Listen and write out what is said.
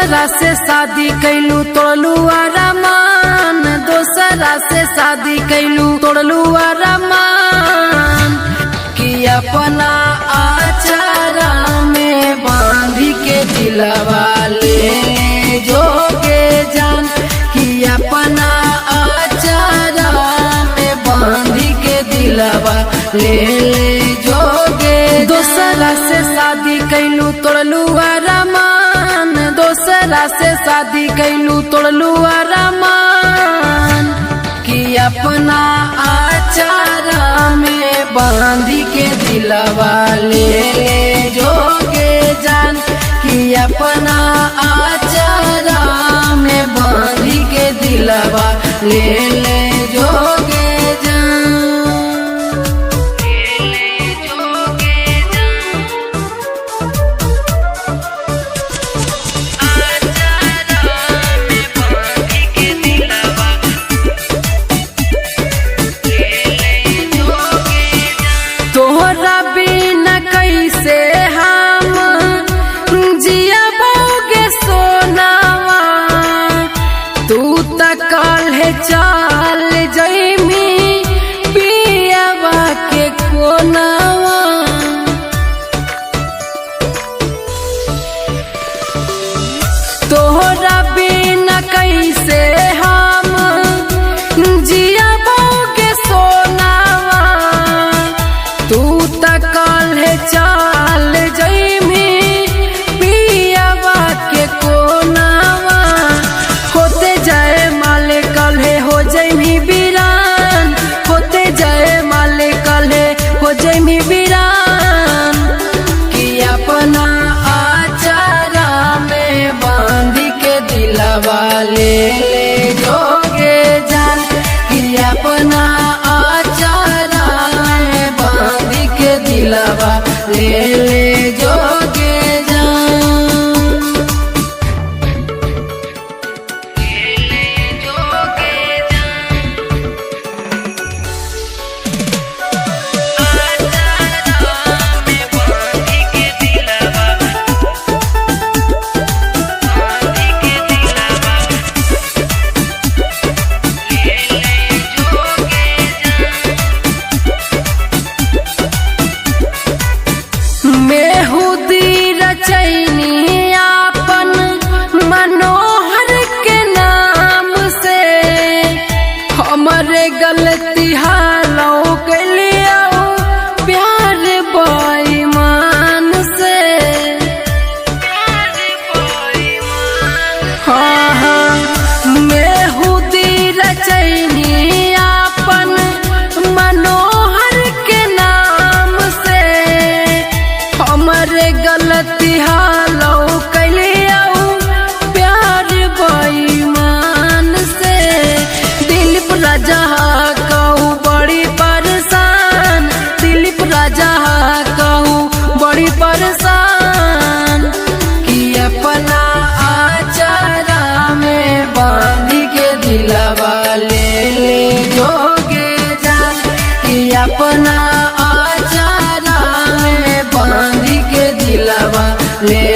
दोसरा से शादी कैलू तोड़लू अरमान, दोसरा से शादी कैलू तोड़लू अरमान। कि अपना आचारा में बांधी के दिलवा ले जोगे जान, कि अपना आचारा में बांधी के दिलवा ले जोगे। दोसरा से शादी कैलू तोड़लू अरमान, दोसरा से शादी कैलू तोड़लू अरमान। कि अपना आचारा में बांधी के दिलवा ले जोगे जान, कि अपना आचारा में बांधी के दिलवा ले जोगे जान। तोहरा बिना कैसे हम जियबोगे सोनावा, तू त काल्हे चल जइमी पियवा के कोनावा। तोहरा बिना कैसे हम जियबोगे सोनावा, तू त काल्हे चल जइमी पियवा के कोनावा। होते जाए माले काल्हे हो जइमी बीरान, होते जाए माले काल्हे हो जइमी बीरान। कि अपना आचारा में बांधी के दिलवा ले जोगे जान, कि अपना आचारा में बांधी के दिलवा ले जोगे जान। मेहुदी रचैनी आपन मनोहर के नाम से, हमरे गलती हालो के लिया प्यार बेईमान से। हाँ हाँ मेहुदी रचैनी आपन मनोहर के नाम से, हमरे गलती हालो कैलिया प्यार बेईमान से। दिलीप राजा कहू बड़ी परेशान, दिलीप राजा कहू बड़ी परेशान। कि अपना आचारा में बांधी के दिलवा ले जोगे जान, कि अपना आचारा में बांधी के दिलवा ले